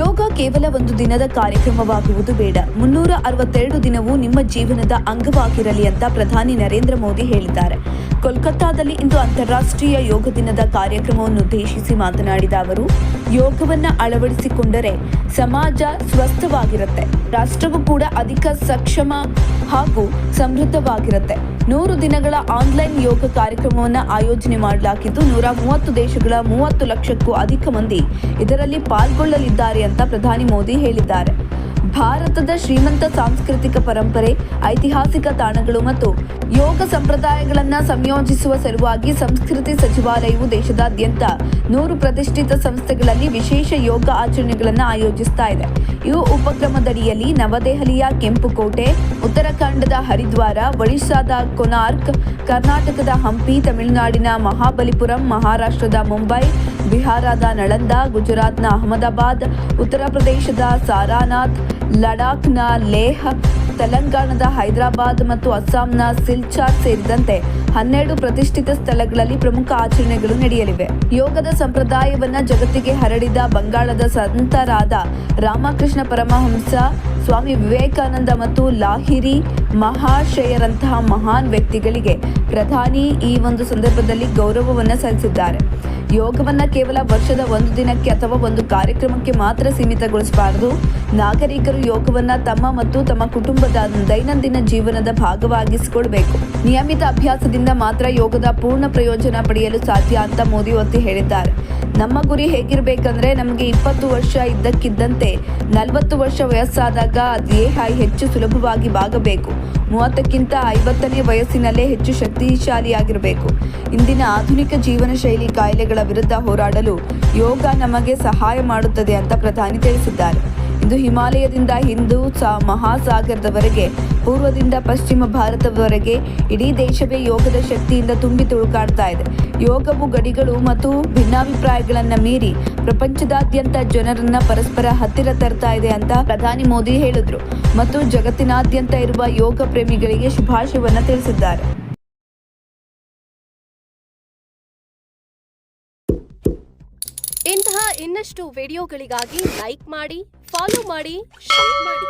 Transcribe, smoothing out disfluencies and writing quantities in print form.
ಯೋಗ ಕೇವಲ ಒಂದು ದಿನದ ಕಾರ್ಯಕ್ರಮವಾಗುವುದು ಬೇಡ, 362 ದಿನವೂ ನಿಮ್ಮ ಜೀವನದ ಅಂಗವಾಗಿರಲಿ ಅಂತ ಪ್ರಧಾನಿ ನರೇಂದ್ರ ಮೋದಿ ಹೇಳಿದ್ದಾರೆ. ಕೋಲ್ಕತ್ತಾದಲ್ಲಿ ಇಂದು ಅಂತಾರಾಷ್ಟ್ರೀಯ ಯೋಗ ದಿನದ ಕಾರ್ಯಕ್ರಮವನ್ನುದ್ದೇಶಿಸಿ ಮಾತನಾಡಿದ ಅವರು, ಯೋಗವನ್ನ ಅಳವಡಿಸಿಕೊಂಡರೆ ಸಮಾಜ ಸ್ವಸ್ಥವಾಗಿರುತ್ತೆ, ರಾಷ್ಟ್ರವು ಕೂಡ ಅಧಿಕ ಸಕ್ಷಮ ಹಾಗೂ ಸಮೃದ್ಧವಾಗಿರುತ್ತೆ. 100 ದಿನಗಳ ಆನ್ಲೈನ್ ಯೋಗ ಕಾರ್ಯಕ್ರಮವನ್ನು ಆಯೋಜನೆ ಮಾಡಲಾಗಿದ್ದು 130 ದೇಶಗಳ 30 ಲಕ್ಷಕ್ಕೂ ಅಧಿಕ ಮಂದಿ ಇದರಲ್ಲಿ ಪಾಲ್ಗೊಳ್ಳಲಿದ್ದಾರೆ ಅಂತ ಪ್ರಧಾನಿ ಮೋದಿ ಹೇಳಿದ್ದಾರೆ. ಭಾರತದ ಶ್ರೀಮಂತ ಸಾಂಸ್ಕೃತಿಕ ಪರಂಪರೆ, ಐತಿಹಾಸಿಕ ತಾಣಗಳು ಮತ್ತು ಯೋಗ ಸಂಪ್ರದಾಯಗಳನ್ನು ಸಂಯೋಜಿಸುವ ಸಲುವಾಗಿ ಸಂಸ್ಕೃತಿ ಸಚಿವಾಲಯವು ದೇಶದಾದ್ಯಂತ 100 ಪ್ರತಿಷ್ಠಿತ ಸಂಸ್ಥೆಗಳಲ್ಲಿ ವಿಶೇಷ ಯೋಗ ಆಚರಣೆಗಳನ್ನು ಆಯೋಜಿಸ್ತಾ ಇದೆ. ಈ ಉಪಕ್ರಮದಡಿಯಲ್ಲಿ ನವದೆಹಲಿಯ ಕೆಂಪುಕೋಟೆ, ಉತ್ತರಾಖಂಡದ ಹರಿದ್ವಾರ, ಒಡಿಶಾದ ಕೊನಾರ್ಕ್, ಕರ್ನಾಟಕದ ಹಂಪಿ, ತಮಿಳುನಾಡಿನ ಮಹಾಬಲಿಪುರಂ, ಮಹಾರಾಷ್ಟ್ರದ ಮುಂಬೈ, ಬಿಹಾರದ ನಳಂದ, ಗುಜರಾತ್ನ ಅಹಮದಾಬಾದ್, ಉತ್ತರ ಪ್ರದೇಶದ ಸಾರಾನಾಥ್, ಲಡಾಖ್ನ ಲೇಹ್, ತೆಲಂಗಾಣದ ಹೈದರಾಬಾದ್ ಮತ್ತು ಅಸ್ಸಾಂನ ಸಿಲ್ಚಾರ್ ಸೇರಿದಂತೆ 12 ಪ್ರತಿಷ್ಠಿತ ಸ್ಥಳಗಳಲ್ಲಿ ಪ್ರಮುಖ ಆಚರಣೆಗಳು ನಡೆಯಲಿವೆ. ಯೋಗದ ಸಂಪ್ರದಾಯವನ್ನ ಜಗತ್ತಿಗೆ ಹರಡಿದ ಬಂಗಾಳದ ಸಂತರಾದ ರಾಮಕೃಷ್ಣ ಪರಮಹಂಸ, ಸ್ವಾಮಿ ವಿವೇಕಾನಂದ ಮತ್ತು ಲಾಹಿರಿ ಮಹಾಶಯರಂತಹ ಮಹಾನ್ ವ್ಯಕ್ತಿಗಳಿಗೆ ಪ್ರಧಾನಿ ಈ ಒಂದು ಸಂದರ್ಭದಲ್ಲಿ ಗೌರವವನ್ನು ಸಲ್ಲಿಸಿದ್ದಾರೆ. ಯೋಗವನ್ನ ಕೇವಲ ವರ್ಷದ ಒಂದು ದಿನಕ್ಕೆ ಅಥವಾ ಒಂದು ಕಾರ್ಯಕ್ರಮಕ್ಕೆ ಮಾತ್ರ ಸೀಮಿತಗೊಳಿಸಬಾರದು. ನಾಗರಿಕರು ಯೋಗವನ್ನ ತಮ್ಮ ಮತ್ತು ತಮ್ಮ ಕುಟುಂಬದ ದೈನಂದಿನ ಜೀವನದ ಭಾಗವಾಗಿಸಿಕೊಳ್ಬೇಕು. ನಿಯಮಿತ ಅಭ್ಯಾಸದಿಂದ ಮಾತ್ರ ಯೋಗದ ಪೂರ್ಣ ಪ್ರಯೋಜನ ಪಡೆಯಲು ಸಾಧ್ಯ ಅಂತ ಮೋದಿ ಒತ್ತಿ ಹೇಳಿದ್ದಾರೆ. ನಮ್ಮ ಗುರಿ ಹೇಗಿರಬೇಕಂದ್ರೆ, ನಮಗೆ 20 ವರ್ಷ ಇದ್ದಕ್ಕಿದ್ದಂತೆ 40 ವರ್ಷ ವಯಸ್ಸಾದಾಗ ದೇಹ ಹೆಚ್ಚು ಸುಲಭವಾಗಿ ಬಾಗಬೇಕು. 30ಕ್ಕಿಂತ 50ನೇ ವಯಸ್ಸಿನಲ್ಲೇ ಹೆಚ್ಚು ಶಕ್ತಿಶಾಲಿಯಾಗಿರಬೇಕು. ಇಂದಿನ ಆಧುನಿಕ ಜೀವನ ಶೈಲಿ ಕಾಯಿಲೆಗಳ ವಿರುದ್ಧ ಹೋರಾಡಲು ಯೋಗ ನಮಗೆ ಸಹಾಯ ಮಾಡುತ್ತದೆ ಅಂತ ಪ್ರಧಾನಿ ತಿಳಿಸಿದ್ದಾರೆ. ಇಂದು ಹಿಮಾಲಯದಿಂದ ಹಿಂದೂ ಮಹಾಸಾಗರದವರೆಗೆ, ಪೂರ್ವದಿಂದ ಪಶ್ಚಿಮ ಭಾರತದವರೆಗೆ ಇಡೀ ದೇಶವೇ ಯೋಗದ ಶಕ್ತಿಯಿಂದ ತುಂಬಿ ತುಳುಕಾಡ್ತಾ ಇದೆ. ಯೋಗವು ಗಡಿಗಳು ಮತ್ತು ಭಿನ್ನಾಭಿಪ್ರಾಯಗಳನ್ನು ಮೀರಿ ಪ್ರಪಂಚದಾದ್ಯಂತ ಜನರನ್ನ ಪರಸ್ಪರ ಹತ್ತಿರ ತರ್ತಾ ಇದೆ ಅಂತ ಪ್ರಧಾನಿ ಮೋದಿ ಹೇಳಿದ್ರು ಮತ್ತು ಜಗತ್ತಿನಾದ್ಯಂತ ಇರುವ ಯೋಗ ಪ್ರೇಮಿಗಳಿಗೆ ಶುಭಾಶಯವನ್ನ ತಿಳಿಸಿದ್ದಾರೆ. ಇಂತಹ ಇನ್ನಷ್ಟು ವಿಡಿಯೋಗಳಿಗಾಗಿ ಲೈಕ್ ಮಾಡಿ, ಫಾಲೋ ಮಾಡಿ, ಶೇರ್ ಮಾಡಿ.